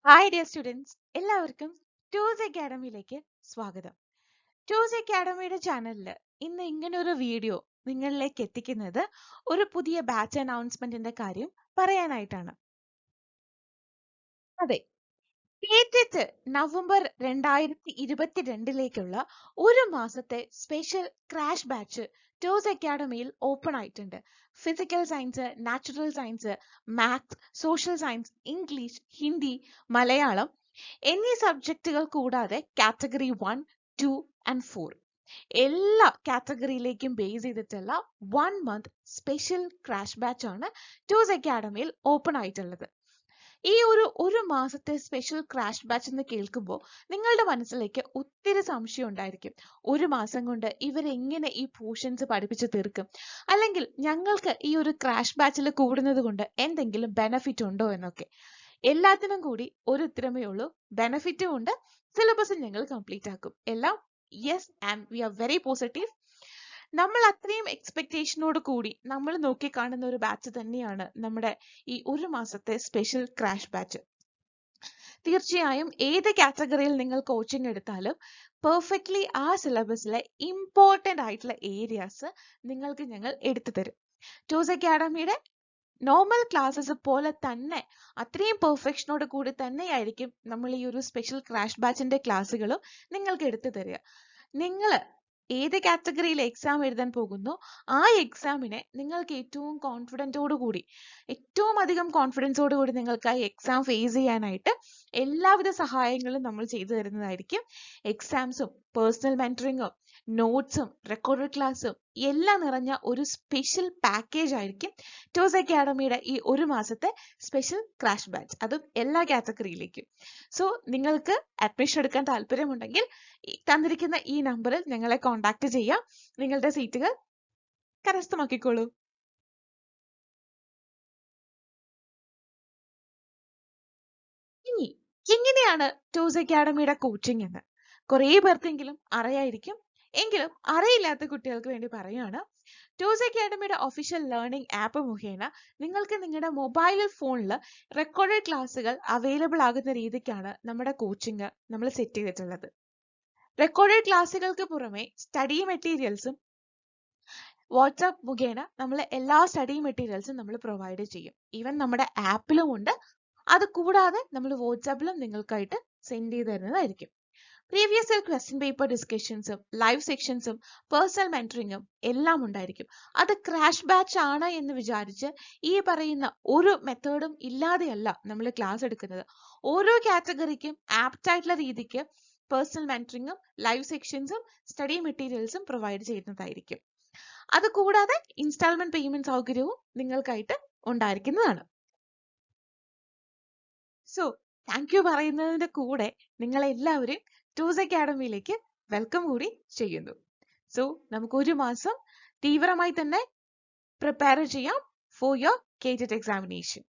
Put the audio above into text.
Hi dear students, എല്ലാവർക്കും two's അക്കാഡമിയിലേക്ക് സ്വാഗതം. Two's അക്കാഡമിയുടെ ചാനലിൽ ഇന്ന് ഇങ്ങനെ ഒരു വീഡിയോ നിങ്ങളിലേക്ക് എത്തിക്കുന്നത് ഒരു പുതിയ ബാച്ച് അനൗൺസ്മെന്റിന്റെ കാര്യം പറയാനായിട്ടാണ്. അതെ, കേറ്ററ്റ് നവംബർ 2022 ഒരു മാസത്തെ സ്പെഷ്യൽ ക്രാഷ് ബാച്ച് ടോസ് അക്കാഡമിയിൽ ഓപ്പൺ ആയിട്ടുണ്ട്. Physical science, natural science, maths, social science, English, Hindi, Malayalam എന്നീ സബ്ജക്റ്റുകൾ കൂടാതെ കാറ്റഗറി 1, 2 ആൻഡ് 4 എല്ലാ കാറ്റഗറിയിലേക്കും ബേസ് ചെയ്തിട്ടുള്ള 1 മന്ത് സ്പെഷ്യൽ ക്രാഷ് ബാച്ച് ആണ് ടോസ് അക്കാഡമിയിൽ ഓപ്പൺ ആയിട്ടുള്ളത്. ഈ ഒരു മാസത്തെ സ്പെഷ്യൽ ക്രാഷ് ബാച്ച് എന്ന് കേൾക്കുമ്പോൾ നിങ്ങളുടെ മനസ്സിലേക്ക് ഒത്തിരി സംശയം ഉണ്ടായിരിക്കും. ഒരു മാസം കൊണ്ട് ഇവരെങ്ങനെ ഈ പോർഷൻസ് പഠിപ്പിച്ച് തീർക്കും, അല്ലെങ്കിൽ ഞങ്ങൾക്ക് ഈ ഒരു ക്രാഷ് ബാച്ചിൽ കൂടുന്നത് കൊണ്ട് എന്തെങ്കിലും ബെനഫിറ്റ് ഉണ്ടോ എന്നൊക്കെ. എല്ലാത്തിനും കൂടി ഒരു ഉത്തരമേ ഉള്ളൂ, ബെനഫിറ്റും ഉണ്ട്, സിലബസും ഞങ്ങൾ കംപ്ലീറ്റ് ആക്കും. എല്ലാം yes, and we are very positive. നമ്മൾ അത്രയും എക്സ്പെക്ടേഷനോട് കൂടി നമ്മൾ നോക്കി കാണുന്ന ഒരു ബാച്ച് തന്നെയാണ് നമ്മുടെ ഈ ഒരു മാസത്തെ സ്പെഷ്യൽ ക്രാഷ് ബാച്ച്. തീർച്ചയായും ഏത് കാറ്റഗറിയിൽ നിങ്ങൾ കോച്ചിങ് എടുത്താലും പെർഫെക്റ്റ്ലി ആ സിലബസിലെ ഇമ്പോർട്ടൻ്റ് ആയിട്ടുള്ള ഏരിയാസ് നിങ്ങൾക്ക് ഞങ്ങൾ എടുത്തു തരും. ടോസ് അക്കാഡമിയുടെ നോർമൽ ക്ലാസ്സസ് പോലെ തന്നെ അത്രയും പെർഫെക്ഷനോട് കൂടി തന്നെയായിരിക്കും നമ്മൾ ഈ ഒരു സ്പെഷ്യൽ ക്രാഷ് ബാച്ചിന്റെ ക്ലാസ്സുകളും നിങ്ങൾക്ക് എടുത്തു തരിക. നിങ്ങൾ ഏത് കാറ്റഗറിയിൽ എക്സാം എഴുതാൻ പോകുന്നു ആ എക്സാമിനെ നിങ്ങൾക്ക് ഏറ്റവും കോൺഫിഡൻറ്റോടുകൂടി, ഏറ്റവും അധികം കോൺഫിഡൻസോടുകൂടി നിങ്ങൾക്ക് ആ എക്സാം ഫേസ് ചെയ്യാനായിട്ട് എല്ലാവിധ സഹായങ്ങളും നമ്മൾ ചെയ്തു തരുന്നതായിരിക്കും. എക്സാംസും പേഴ്സണൽ മെന്ററിങ്ങും നോട്ട്സും റെക്കോർഡഡ് ക്ലാസ്സും എല്ലാം നിറഞ്ഞ ഒരു സ്പെഷ്യൽ പാക്കേജ് ആയിരിക്കും ടോസ് അക്കാഡമിയുടെ ഈ ഒരു മാസത്തെ സ്പെഷ്യൽ ക്രാഷ് ബാച്ച്, അതും എല്ലാ കാറ്റഗറിയിലേക്കും. സോ നിങ്ങൾക്ക് അഡ്മിഷൻ എടുക്കാൻ താല്പര്യമുണ്ടെങ്കിൽ തന്നിരിക്കുന്ന ഈ നമ്പറിൽ ഞങ്ങളെ കോൺടാക്ട് ചെയ്യാം. നിങ്ങളുടെ സീറ്റുകൾ കരസ്ഥമാക്കിക്കോളൂ. ഇനി എങ്ങനെയാണ് ടോസ് അക്കാഡമിയുടെ കോച്ചിങ് എന്ന് കുറേ പേർക്കെങ്കിലും അറിയായിരിക്കും, എങ്കിലും അറിയില്ലാത്ത കുട്ടികൾക്ക് വേണ്ടി പറയുകയാണ്. ടോസ് അക്കാഡമിയുടെ ഒഫീഷ്യൽ ലേണിംഗ് ആപ്പ് മുഖേന നിങ്ങൾക്ക് നിങ്ങളുടെ മൊബൈൽ ഫോണിൽ റെക്കോർഡഡ് ക്ലാസ്സുകൾ അവൈലബിൾ ആകുന്ന രീതിക്കാണ് നമ്മുടെ കോച്ചിങ് നമ്മൾ സെറ്റ് ചെയ്തിട്ടുള്ളത്. റെക്കോർഡഡ് ക്ലാസ്സുകൾക്ക് പുറമെ സ്റ്റഡി മെറ്റീരിയൽസും വാട്സാപ്പ് മുഖേന നമ്മൾ എല്ലാ സ്റ്റഡി മെറ്റീരിയൽസും നമ്മൾ പ്രൊവൈഡ് ചെയ്യും. ഈവൻ നമ്മുടെ ആപ്പിലും ഉണ്ട്. അത് കൂടാതെ നമ്മൾ വാട്സാപ്പിലും നിങ്ങൾക്കായിട്ട് സെൻഡ് ചെയ്ത് തരുന്നതായിരിക്കും. പ്രീവിയസ് ഇയർ ക്വസ്റ്റ്യൻ പേപ്പർ ഡിസ്കഷൻസും ലൈവ് സെക്ഷൻസും പേഴ്സണൽ മെന്ററിങ്ങും എല്ലാം ഉണ്ടായിരിക്കും. അത് ക്രാഷ് ബാച്ച് ആണ് എന്ന് വിചാരിച്ച് ഈ പറയുന്ന ഒരു മെത്തേഡും ഇല്ലാതെയല്ല നമ്മൾ ക്ലാസ് എടുക്കുന്നത്. ഓരോ കാറ്റഗറിക്കും ആപ്റ്റ് ആയിട്ടുള്ള രീതിക്ക് പേഴ്സണൽ മെന്ററിങ്ങും ലൈവ് സെക്ഷൻസും സ്റ്റഡി മെറ്റീരിയൽസും പ്രൊവൈഡ് ചെയ്യുന്നതായിരിക്കും. അത് കൂടാതെ ഇൻസ്റ്റാൾമെന്റ് പേയ്മെന്റ് സൗകര്യവും നിങ്ങൾക്കായിട്ട് ഉണ്ടായിരിക്കുന്നതാണ്. സോ താങ്ക് യു പറയുന്നതിന്റെ കൂടെ നിങ്ങളെല്ലാവരും ടൂസ് അക്കാഡമിയിലേക്ക് വെൽക്കം കൂടി ചെയ്യുന്നു. സോ നമുക്ക് ഒരു മാസം തീവ്രമായി തന്നെ പ്രിപ്പയർ ചെയ്യാം ഫോർ യുവർ KTET എക്സാമിനേഷൻ.